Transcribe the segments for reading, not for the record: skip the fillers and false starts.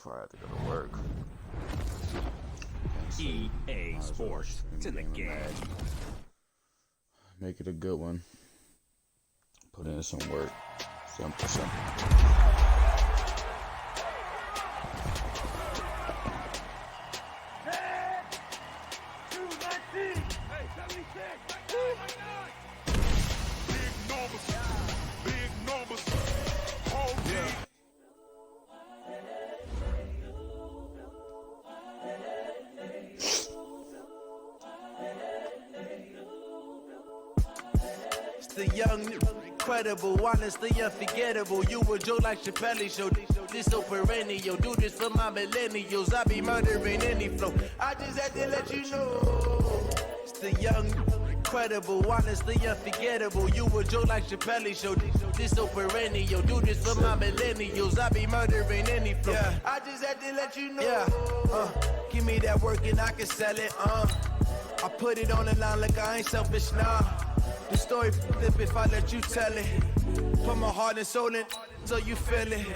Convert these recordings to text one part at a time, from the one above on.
before I have to go to work. EA Sports. It's in the game. Make it a good one. Put in some work. Simple. The young, incredible, honestly unforgettable. You a Joe like Chappelle show. This so perennial. Do this for my millennials. I be murdering any flow. I just had to let you know. It's the young, incredible, honestly unforgettable. You a Joe like Chappelle show. This so perennial. Do this for my millennials. I be murdering any flow. Yeah. I just had to let you know. Yeah. Give me that work and I can sell it. I put it on the line like I ain't selfish, nah. The story flip if I let you tell it. Put my heart and soul in so you feel it.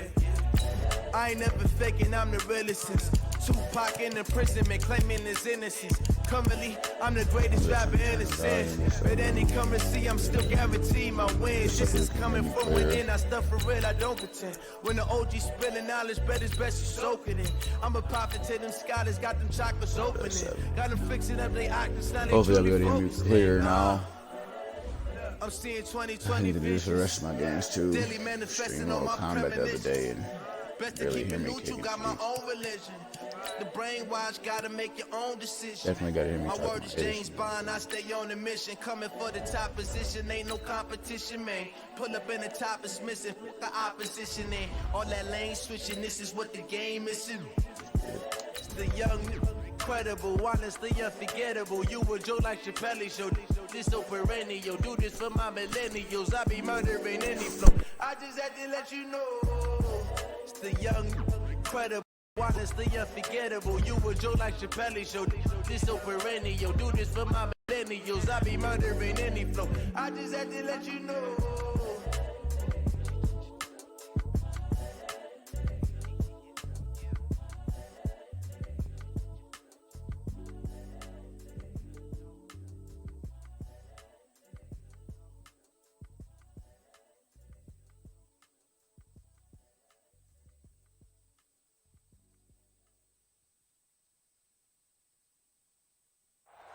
I ain't never faking, I'm the realest since Tupac in imprisonment, claiming his innocence. Currently, I'm the greatest rapper in the sense. But any currency, I'm still guaranteed my wins. This is coming from within, I stuff for real, I don't pretend. When the OG spilling knowledge, bet it's best you soak it in. I'm a prophet to them scholars, got them chocolates opening. Got them fixing up they actors, now they Hopefully I'll be able to hear me clear now. I'm seeing 2020 I need to do this for the rest of my games too. Stream Mortal Kombat the other day and really hear me kicking got my own religion. The brainwash gotta make your own decision. Definitely gotta hear me my talk word is James Bond, I stay on the mission. Coming for the top position, ain't no competition, man. Pull up in the top is missing, the opposition in. All that lane switching, this is what the game is. It's the young, incredible, honestly unforgettable. You a Joe like Chappelle show. This so perennial. Do this for my millennials. I be murdering any flow. I just had to let you know. It's the young, incredible, honestly unforgettable. You a Joe like Chappelle show. This so perennial. Do this for my millennials. I be murdering any flow. I just had to let you know.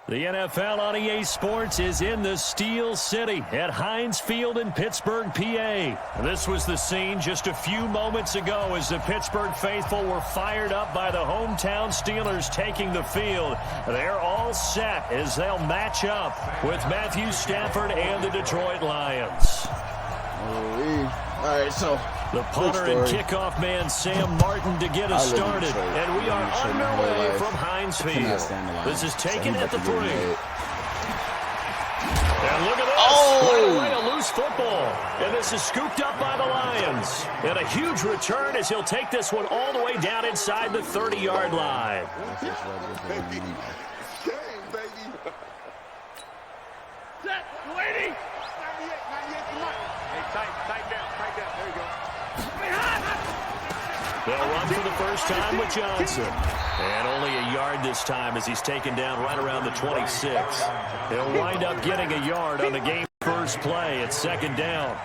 The NFL on EA Sports is in the Steel City at Heinz Field in Pittsburgh, PA. This was the scene just a few moments ago as the Pittsburgh faithful were fired up by the hometown Steelers taking the field. They're all set as they'll match up with Matthew Stafford and the Detroit Lions. All right, so the punter and kickoff man Sam Martin to get us started, and we are underway from Heinz Field. This is taken at the 3. And look at this, right away a loose football, and this is scooped up by the Lions. And a huge return as he'll take this one all the way down inside the 30-yard line. Set, lady. 98, come on. Hey, tight down. There you go. They'll run for the first time with Johnson. And only a yard this time as he's taken down right around the 26. He'll wind up getting a yard on the game's first play at 2nd down.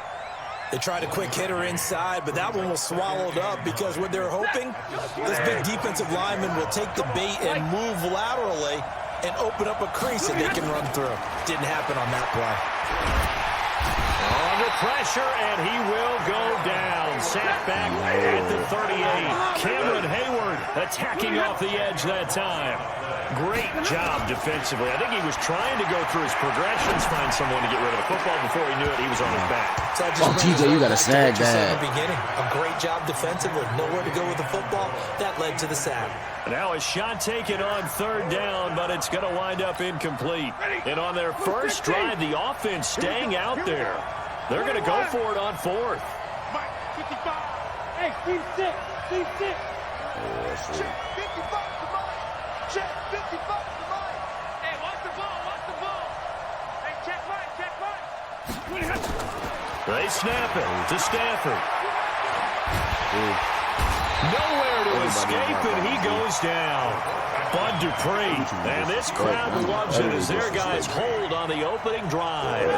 They tried a quick hitter inside, but that one was swallowed up because what they're hoping, this big defensive lineman will take the bait and move laterally and open up a crease that they can run through. Didn't happen on that play. Under pressure, and he will go down. Sacked back at the 38. Cameron Hayward attacking off the edge that time. Great job defensively. I think he was trying to go through his progressions, find someone to get rid of the football. Before he knew it, he was on his back. Oh, TJ, you got to snag that. A great job defensively. Nowhere to go with the football. That led to the sack. Now a shot taken on 3rd down, but it's going to wind up incomplete. And on their first drive, the offense staying out there. They're going to go for it on 4th. Mike, 55. Hey, Steve 6. Check 55 to Mike. Check 55 to Mike. Hey, watch the ball. Hey, check Mike. They snap it to Stafford. Nowhere to escape, and he goes down. Bud Dupree, and this crowd loves it as their guys hold on the opening drive.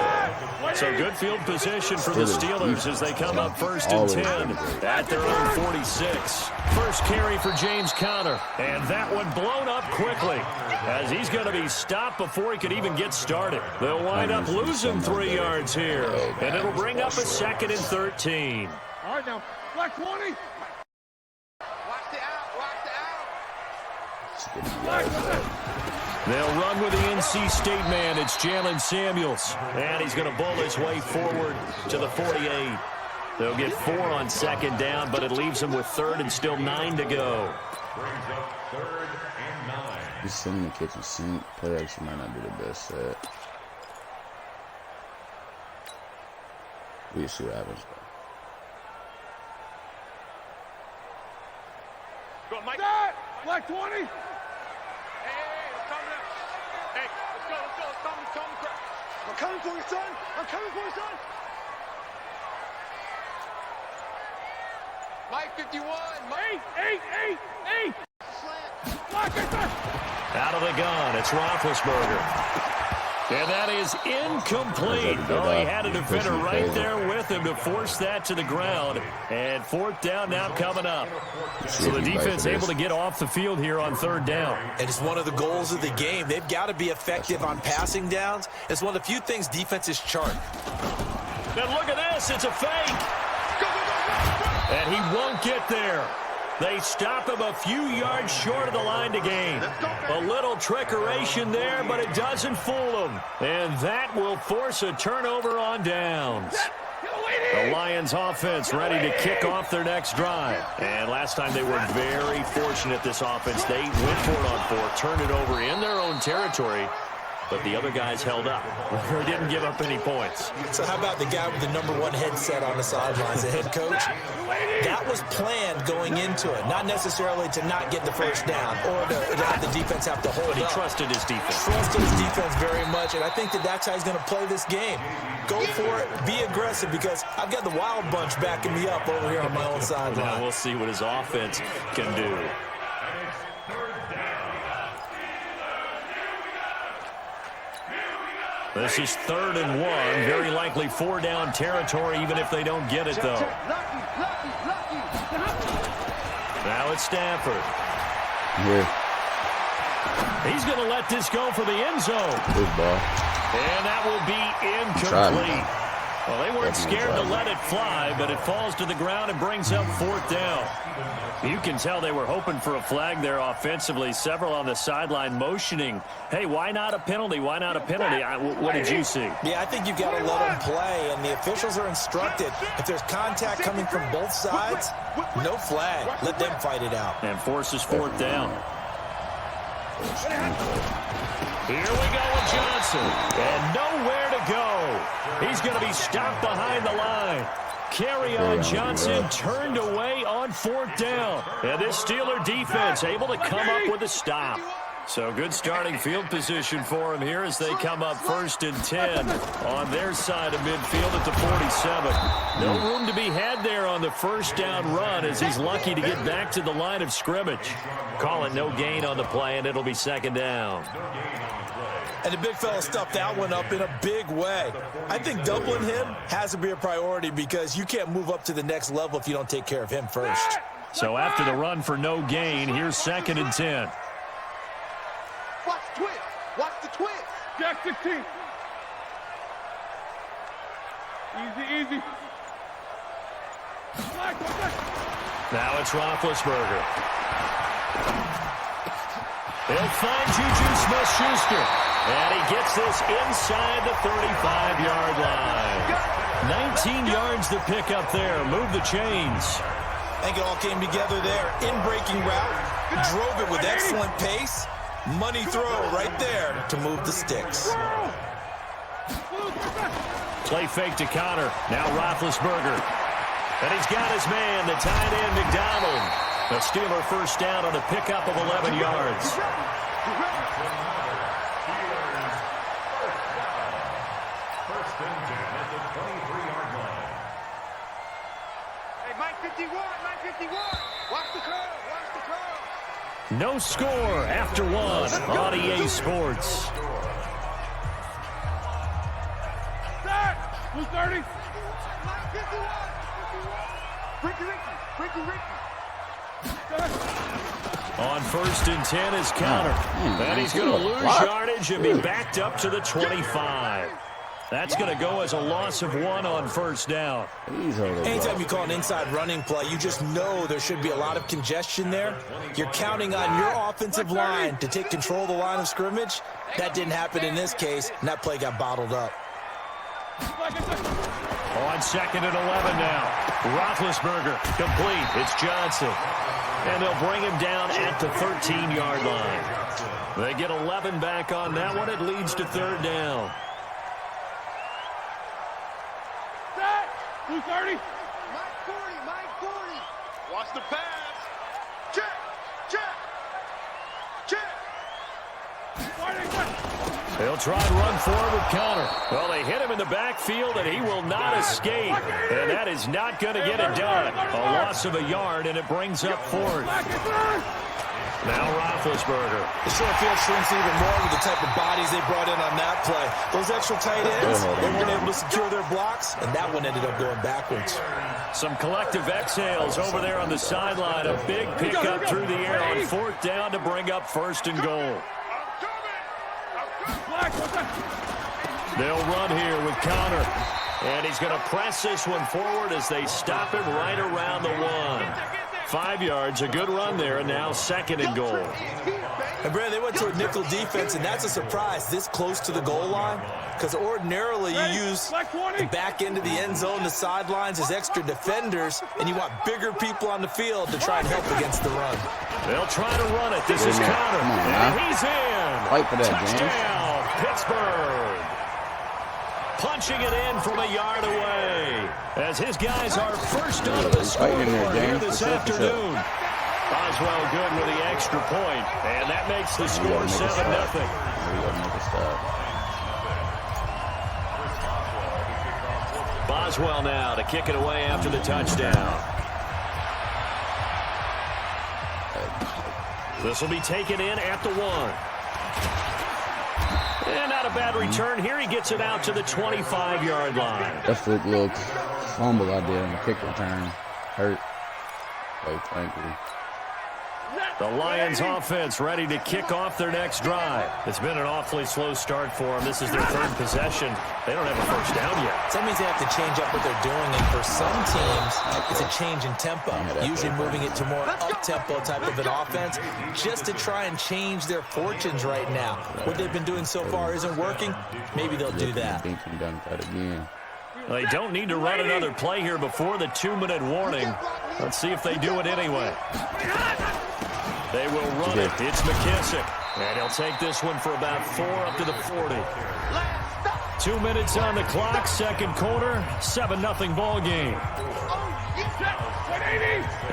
So good field position for the Steelers as they come up first and 10 at their own 46. First carry for James Conner, and that one blown up quickly as he's going to be stopped before he could even get started. They'll wind up losing 3 yards here, and it'll bring up a 2nd and 13. All right, now, black 20. They'll run with the NC State man. It's Jalen Samuels. And he's going to bull his way forward to the 48. They'll get 4 on 2nd down, but it leaves them with 3rd and still 9 to go. He's sitting in the kitchen sink. Play action might not be the best set. We'll see what happens. Go, Mike. Black 20. Hey, I'm coming up. Hey, let's go. I'm coming for you, son. Mike 51. Mike. Eight. Black, out of the gun, it's Roethlisberger. And that is incomplete. Oh, he had a defender right there with him to force that to the ground. And 4th down now coming up. So the defense able to get off the field here on 3rd down. And it's one of the goals of the game. They've got to be effective on passing downs. It's one of the few things defenses chart. And look at this. It's a fake. And he won't get there. They stop him a few yards short of the line to gain. A little trickeration there, but it doesn't fool him. And that will force a turnover on downs. The Lions offense ready to kick off their next drive. And last time they were very fortunate, this offense. They went for it on 4, turned it over in their own territory. But the other guys held up. They didn't give up any points. So how about the guy with the #1 headset on the sidelines, the head coach? That was planned going into it, not necessarily to not get the first down or to have the defense have to hold But he up. trusted his defense. Trusted his defense very much, and I think that's how he's going to play this game. Go for it, be aggressive, because I've got the Wild Bunch backing me up over here on my own sideline. Now we'll see what his offense can do. This is 3rd and 1. Very likely 4-down territory, even if they don't get it, though. Now it's Stafford. Here. He's going to let this go for the end zone. Good ball. And that will be incomplete. Well, they weren't scared to let it fly, but it falls to the ground and brings up 4th down. You can tell they were hoping for a flag there offensively. Several on the sideline motioning, hey, why not a penalty? Why not a penalty? What did you see? Yeah, I think you've got to let them play, and the officials are instructed, if there's contact coming from both sides, no flag. Let them fight it out. And forces 4th down. Here we go with Johnson, and nowhere to go. He's going to be stopped behind the line. Carry on Johnson turned away on 4th down. And this Steeler defense able to come up with a stop. So good starting field position for him here as they come up 1st and 10 on their side of midfield at the 47. No room to be had there on the 1st down run as he's lucky to get back to the line of scrimmage. Call it no gain on the play, and it'll be 2nd down. And the big fella stuffed that one up in a big way. I think doubling him has to be a priority because you can't move up to the next level if you don't take care of him first. So after the run for no gain, here's 2nd and 10. Watch the twist. Watch the twist. Jack 16. Easy. Now it's Roethlisberger. He'll find Juju Smith-Schuster. And he gets this inside the 35-yard line. 19 yards to pick up there. Move the chains. I think it all came together there. In-breaking route. Drove it with excellent pace. Money throw right there to move the sticks. Play fake to Conner. Now Roethlisberger. And he's got his man, the tight end, McDonald. The Steeler 1st down on a pickup of 11 yards. Hey, Mike 51. Watch the curve. Watch the curve. No score after one on EA Sports. Set. Who's 30? Ricky. On 1st and 10 is counter. And he's going to lose yardage and be backed up to the 25. That's going to go as a loss of 1 on 1st down. Anytime you call an inside running play, you just know there should be a lot of congestion there. You're counting on your offensive line to take control of the line of scrimmage. That didn't happen in this case, and that play got bottled up. On 2nd and 11 now. Roethlisberger complete. It's Johnson. And they'll bring him down at the 13-yard line. They get 11 back on that one. It leads to 3rd down. Set. Who's 30? Mike 40. Watch the pass. Check. They'll try and run forward with counter. Well, they hit him in the backfield, and he will not escape. And that is not going to get it done. A loss of a yard, and it brings up 4th. Now Roethlisberger. The short field shrinks even more with the type of bodies they brought in on that play. Those extra tight ends, they weren't able to secure their blocks, and that one ended up going backwards. Some collective exhales over there on the sideline. A big pickup through the air on 4th down to bring up 1st and goal. They'll run here with counter. And he's going to press this one forward as they stop him right around the 1. 5 yards, a good run there, and now 2nd and goal. And Brad, they went to a nickel defense, and that's a surprise this close to the goal line, because ordinarily you use the back end of the end zone, the sidelines as extra defenders, and you want bigger people on the field to try and help against the run. They'll try to run it. This is counter, and he's in. Fight for that, touchdown, Pittsburgh. Punching it in from a yard away as his guys are first out of the scoreboard here this afternoon. Boswell good with the extra point, and that makes the score 7-0. Boswell now to kick it away after the touchdown. This will be taken in at the 1. And not a bad return here. He gets it out to the 25-yard line. That fluke little fumble I did on the kick return hurt, quite frankly. The Lions offense ready to kick off their next drive. It's been an awfully slow start for them. This is their 3rd possession. They don't have a 1st down yet. That means they have to change up what they're doing, and for some teams, it's a change in tempo, usually moving it to more up-tempo type of an offense just to try and change their fortunes right now. What they've been doing so far isn't working. Maybe they'll do that. They don't need to run another play here before the 2-minute warning. Let's see if they do it anyway. They will run it. It's McKissick. And he'll take this one for about 4 up to the 40. 2 minutes on the clock, 2nd quarter, 7-0 ball game.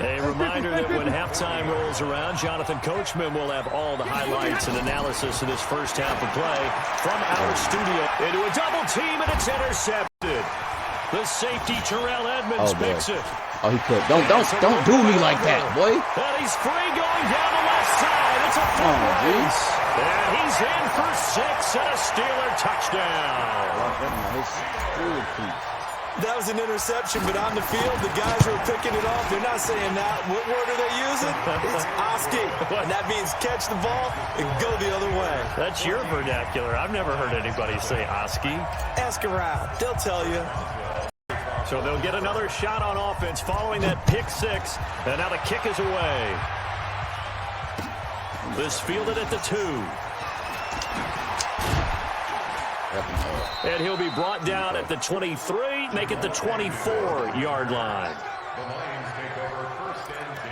A reminder that when halftime rolls around, Jonathan Coachman will have all the highlights and analysis of this first half of play from our studio. Into a double team, and it's intercepted. The safety, Terrell Edmonds, picks it. Oh, he could. Don't do me like that, boy. And he's free going down the left side. It's a full race. And he's in for 6 and a Steeler touchdown. That was an interception, but on the field, the guys who are picking it off, they're not saying that. What word are they using? It's Oski. And that means catch the ball and go the other way. That's your vernacular. I've never heard anybody say Oski. Ask around. They'll tell you. So they'll get another shot on offense following that pick 6. And now the kick is away. This fielded at the 2. And he'll be brought down at the 23, make it the 24-yard line. The Lions take over 1st and 10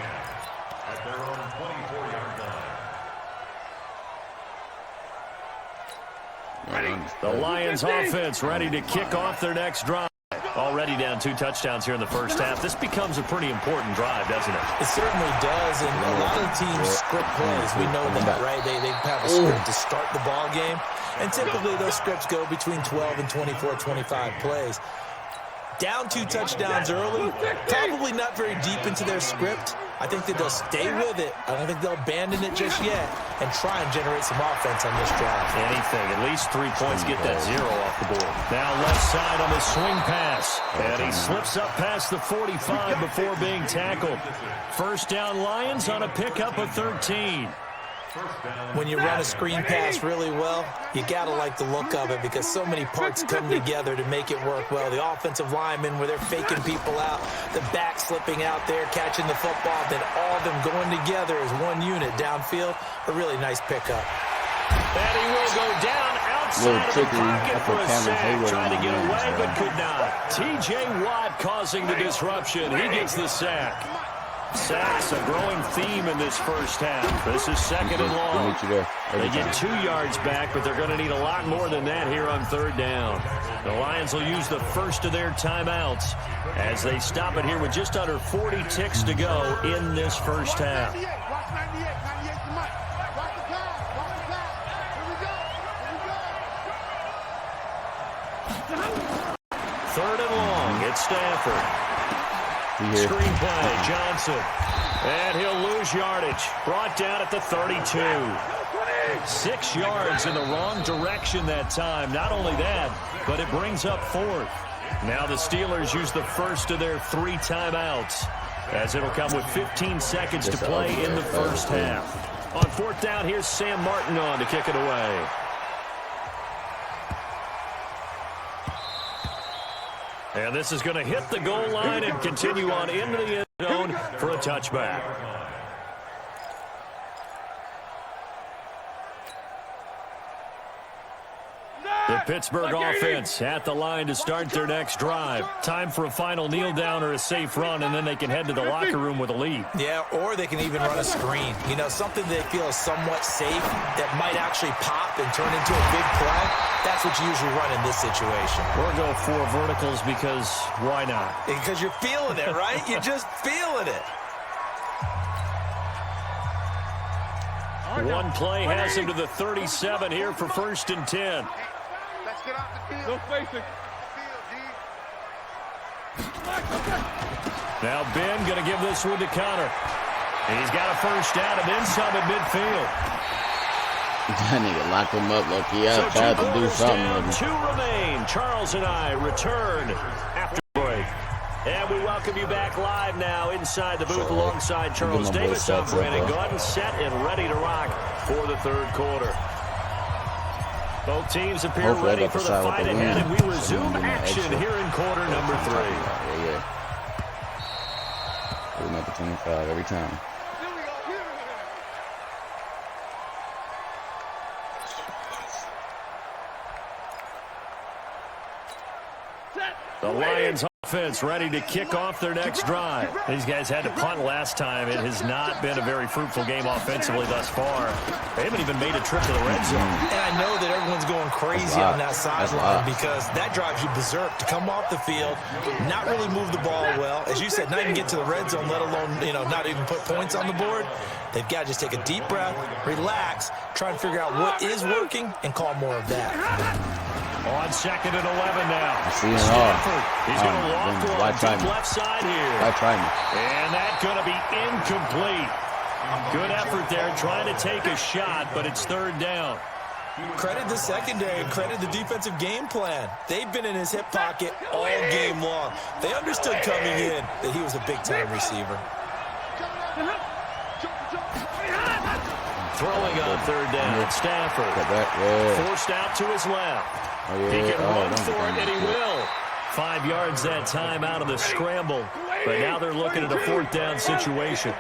at their own 24-yard line. The Lions offense ready to kick off their next drive. Already down 2 touchdowns here in the first half. This becomes a pretty important drive, doesn't it? It certainly does, and a lot of teams script plays. We know that, right? They have a script to start the ball game, and typically those scripts go between 12 and 24, 25 plays. Down 2 touchdowns early, probably not very deep into their script. I think that they'll stay with it. I don't think they'll abandon it just yet and try and generate some offense on this drive. Anything, at least 3 points, get that 0 off the board. Now left side on the swing pass, and he slips up past the 45 before being tackled. First down Lions on a pickup of 13. When you run a screen pass really well, you got to like the look of it because so many parts come together to make it work well. The offensive linemen, where they're faking people out, the back slipping out there, catching the football, then all of them going together as one unit downfield. A really nice pickup. And he will go down outside of the pocket for a sack. Trying to get away, but could not. T.J. Watt causing the disruption. He gets the sack. Sacks, a growing theme in this first half. This is second and long. They get 2 yards back, but they're going to need a lot more than that here on third down. The Lions will use the first of their timeouts as they stop it here with just under 40 ticks to go in this first half. Third and long, it's Stafford. Screen play, Johnson. And he'll lose yardage. Brought down at the 32. 6 yards in the wrong direction that time. Not only that, but it brings up fourth. Now the Steelers use the first of their 3 timeouts, as it'll come with 15 seconds to play in the first half. On fourth down, here's Sam Martin on to kick it away. And this is going to hit the goal line and continue on into the end zone for a touchback. The Pittsburgh offense at the line to start their next drive. Time for a final kneel down or a safe run, and then they can head to the locker room with a lead. Yeah, or they can even run a screen. You know, something they feel is somewhat safe that might actually pop and turn into a big play. That's what you usually run in this situation. Or go 4 verticals because why not? Because you're feeling it, right? You're just feeling it. One play has him to the 37 here for first and 10. Let's get off the field. No facing. Now Ben going to give this one to Connor. He's got a first down and then some at midfield. That nigga locked him up like he out, tried to do something. Down, 2 remain. Charles and I return after break. And we welcome you back live now inside the booth alongside Charles Davis. I'm Brandon Gordon, set and ready to rock for the third quarter. Both teams appear ready for the fight ahead, and we resume action here in quarter number 3. Yeah. Putting up a 25 every time. The Lions offense ready to kick off their next drive. These guys had to punt last time. It has not been a very fruitful game offensively thus far. They haven't even made a trip to the red zone. And I know that everyone's going crazy on that sideline because that drives you berserk to come off the field, not really move the ball well. As you said, not even get to the red zone, let alone, not even put points on the board. They've got to just take a deep breath, relax, try and figure out what is working, and call more of that. On second and 11 now. Stafford. He's going to walk to the left side here. And that's going to be incomplete. Good effort there, trying to take a shot, but it's third down. Credit the secondary, credit the defensive game plan. They've been in his hip pocket all game long. They understood coming in that he was a big-time receiver. Throwing on third down, Stafford. Forced out to his left. He can run for it, and he will. 5 yards that time out of the scramble. But now they're looking at a fourth down situation.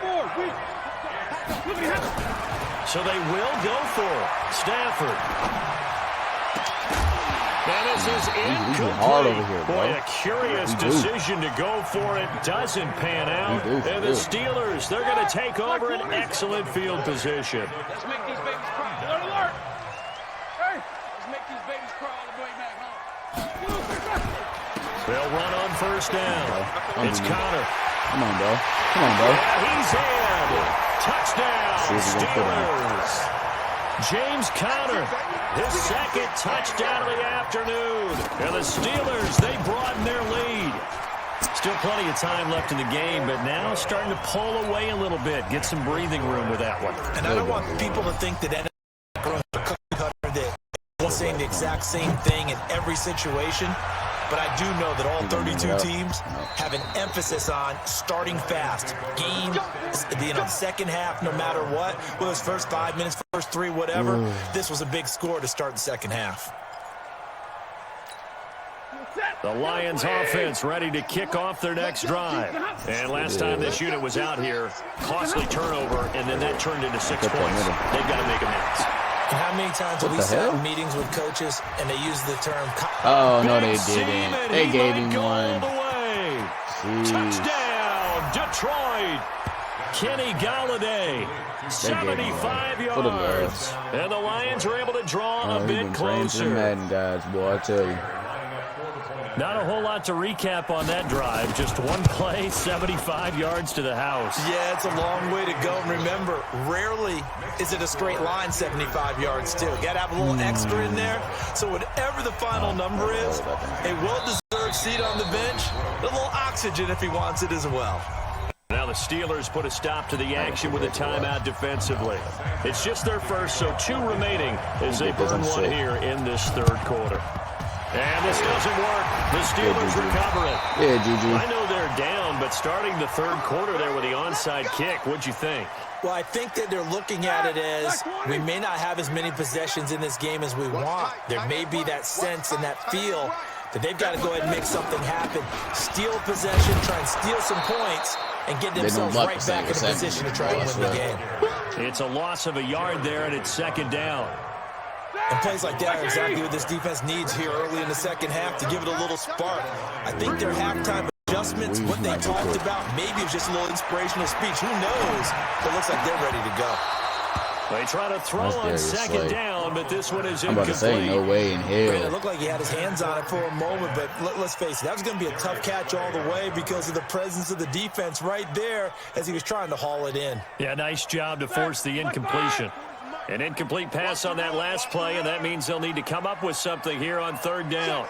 So they will go for it. Stafford. And this is incomplete. Boy, a curious decision to go for it. Doesn't pan out. And the Steelers, they're going to take over an excellent field position. Let's make these babies cry. Alert, alert. Hey, let's make these babies cry all the way back home. They'll run on first down. It's Connor. Come on, bro. Yeah, he's in. Touchdown, Steelers. James Conner, his second touchdown of the afternoon. And the Steelers, they broaden their lead. Still plenty of time left in the game, but now starting to pull away a little bit. Get some breathing room with that one. And I don't want people to think that NFL are cookie cutter, that they're saying the exact same thing in every situation. But I do know that all 32 teams have an emphasis on starting fast. Game, second half, no matter what. Whether it's first 5 minutes, first 3, whatever. This was a big score to start the second half. The Lions offense ready to kick off their next drive. And last time this unit was out here, costly turnover, and then that turned into 6 points. They've got to make amends. And how many times have we sat in meetings with coaches and they use the term... Oh, no, they didn't. They gave him one. Touchdown, Detroit. Kenny Galladay, 75 yards. And the Lions are able to draw a bit closer. Madden guys, boy, I tell you. Not a whole lot to recap on that drive. Just one play, 75 yards to the house. Yeah, it's a long way to go. And remember, rarely is it a straight line 75 yards, too. You got to have a little extra in there. So whatever the final number is, a well-deserved seat on the bench, a little oxygen if he wants it as well. Now the Steelers put a stop to the action with a timeout defensively. It's just their first, so 2 remaining as they burn one here in this third quarter. And this doesn't work. The Steelers recover it. Yeah, GG. I know they're down, but starting the third quarter there with the onside kick, what'd you think? Well, I think that they're looking at it as we may not have as many possessions in this game as we want. There may be that sense and that feel that they've got to go ahead and make something happen. Steal possession, try and steal some points, and get themselves right back in a position to try and win the game. It's a loss of a yard there, and it's second down. And plays like that are exactly what this defense needs here early in the second half to give it a little spark. I think their halftime adjustments, what they talked about, maybe it was just a little inspirational speech. Who knows? But it looks like they're ready to go. They try to throw on second down, but this one is incomplete. I'm about to say, no way in hell. It looked like he had his hands on it for a moment, but let's face it, that was going to be a tough catch all the way because of the presence of the defense right there as he was trying to haul it in. Yeah, nice job to force the incompletion. An incomplete pass on that last play, and that means they'll need to come up with something here on third down.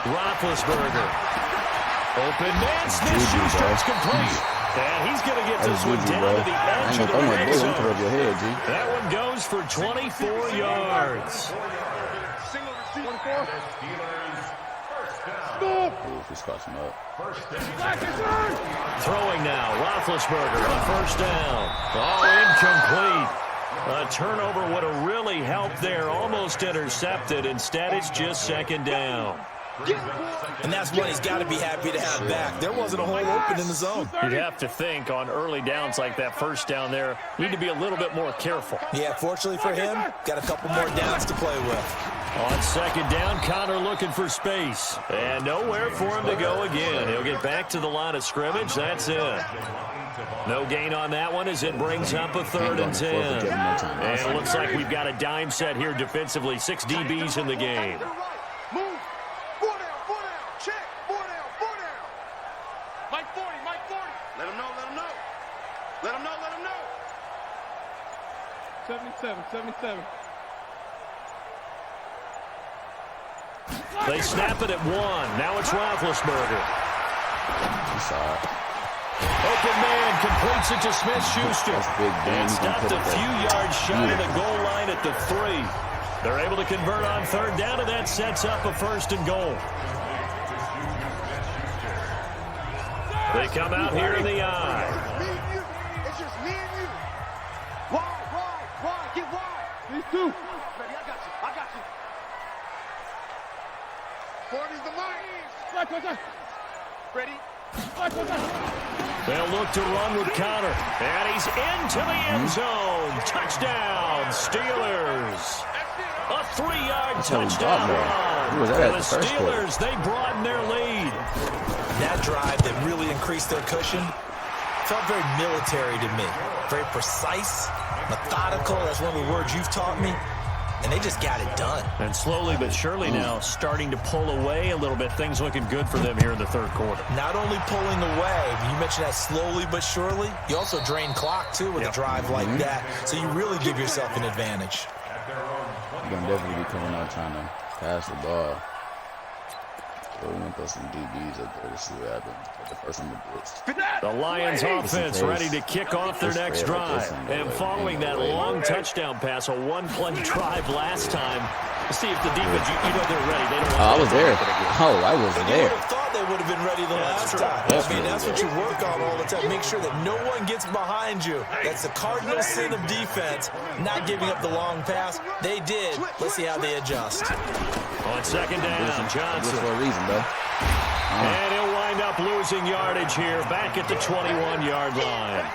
Roethlisberger. Open man, Smith-Schuster's complete. And he's going to get this one down to the edge of the red zone. That one goes for 24 yards. Throwing now, Roethlisberger on first down. Oh, incomplete. A turnover would have really helped there, almost intercepted. Instead, it's just second down. And that's what he's got to be happy to have back. There wasn't a hole open in the zone. You'd have to think on early downs like that first down there, need to be a little bit more careful. Yeah, fortunately for him, got a couple more downs to play with. On second down, Conner looking for space. And nowhere for him to go again. He'll get back to the line of scrimmage. That's it. No gain on that one as it brings up a 3rd and 10. And it looks like we've got a dime set here defensively. 6 DBs in the game. Let him know. 77. They snap it at 1. Now it's Roethlisberger. Open man completes it to Smith-Schuster. And stopped a few yards shy of the goal line at the 3. They're able to convert on third down, and that sets up a 1st and goal. They come out here in the eye. It's just me and you. Wide, get wide. These 2. Ready, I got you. 40's the mark. Ready. They'll look to run with Conner. And he's into the end zone. Touchdown, Steelers. A 3-yard touchdown run. The Steelers, they broaden their lead. That drive that really increased their cushion felt very military to me. Very precise, methodical. That's one of the words you've taught me. and they just got it done. And slowly but surely now starting to pull away a little bit. Things looking good for them here in the third quarter. Not only pulling away, but you mentioned that slowly but surely. You also drain clock, too, with a drive like that. So you really give yourself an advantage. You're going to definitely be coming out trying to pass the ball. So we're going to put some DBs up there to see what happens. The first one blitz. The Lions offense ready to kick off their next drive. And following that long touchdown pass, a one-play drive last time, see if the defense, you know they're ready. They don't want I was there. Oh, I was You there. would have thought they would have been ready the last time. I mean, that's what you work on all the time. Make sure that no one gets behind you. That's the cardinal sin of defense, not giving up the long pass. They did. Let's see how they adjust. On second down, Johnson. For a reason, bro. And he'll wind up losing yardage here back at the 21-yard line.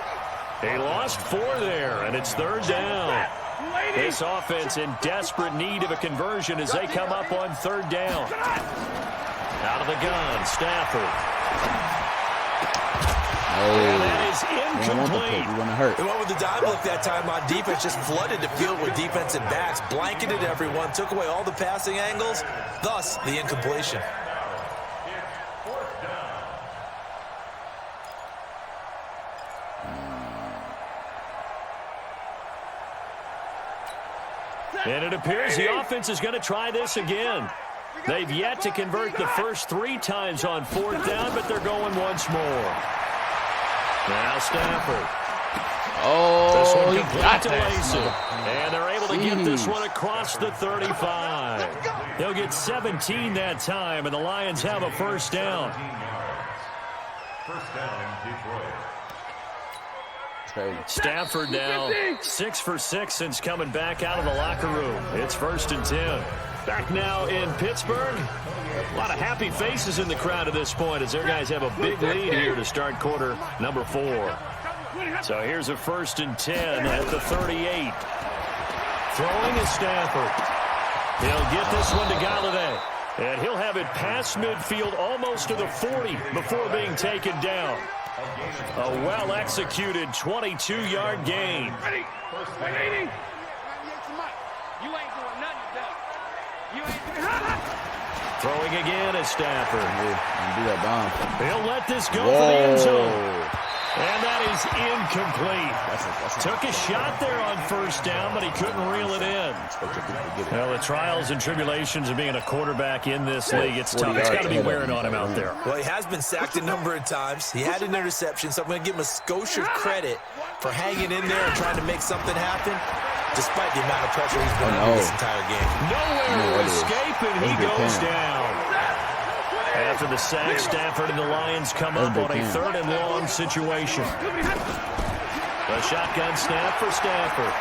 He lost 4 there, and it's third down. This offense in desperate need of a conversion as they come up on third down. Out of the gun, Stafford. And that is incomplete. We want to hurt. They went with the dime look that time on defense, just flooded the field with defensive backs, blanketed everyone, took away all the passing angles, thus the incompletion. And it appears the offense is going to try this again. They've yet to convert the first 3 times on fourth down, but they're going once more. Now Stafford. This one complete to Lacy. And they're able to get this one across the 35. They'll get 17 that time, and the Lions have a first down. First down, Detroit. Stafford now 6 for 6 since coming back out of the locker room. It's 1st and 10. Back now in Pittsburgh. A lot of happy faces in the crowd at this point as their guys have a big lead here to start quarter number 4. So here's a 1st and 10 at the 38. Throwing is Stafford. He'll get this one to Galladay. And he'll have it past midfield almost to the 40 before being taken down. A well-executed 22-yard gain. Ready? Wait, 80. You ain't doing nothing, Doug. You ain't doing Throwing again is Stafford. Do that bomb. He'll let this go for the end zone. And that is incomplete. Took a shot there on first down, but he couldn't reel it in. Well, the trials and tribulations of being a quarterback in this league, it's tough. It's got to be wearing on him out there. Well, he has been sacked a number of times. He had an interception, so I'm going to give him a skosh of credit for hanging in there and trying to make something happen, despite the amount of pressure he's been under this entire game. Nowhere to escape, and he goes down. After the sack, Stafford and the Lions come up on a 3rd and long situation. The shotgun snap for Stafford.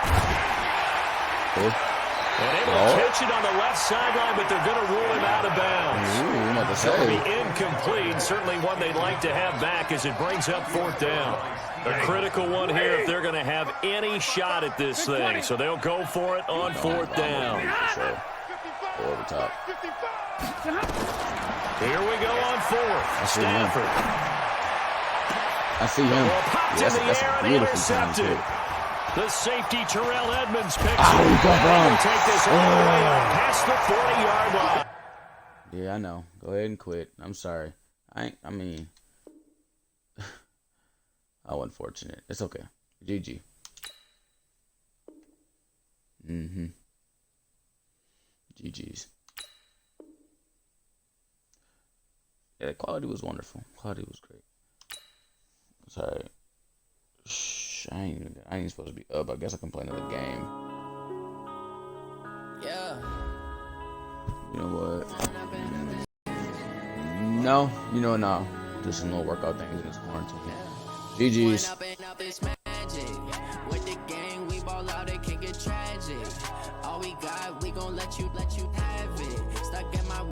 And able to catch it on the left sideline, but they're going to rule him out of bounds. It'll be incomplete. Certainly one they'd like to have back as it brings up 4th down. A critical one here if they're going to have any shot at this thing. So they'll go for it on 4th down. Over the top. Here we go on 4th. Stafford. I see him. That's a beautiful time, too. The safety, Terrell Edmonds, picks it. He'll take this all the way up past the 40-yard line. Yeah, I know. Go ahead and quit. I'm sorry. I mean, how unfortunate. It's okay. GG. GG's. Yeah, the quality was wonderful. Quality was great. Sorry. I ain't supposed to be up. I guess I can play another game. Yeah. You know what? No. You know what? No. Just some little workout things in this quarantine. GG's. With the gang, we ball out, it can get tragic. All we got, we gon' let you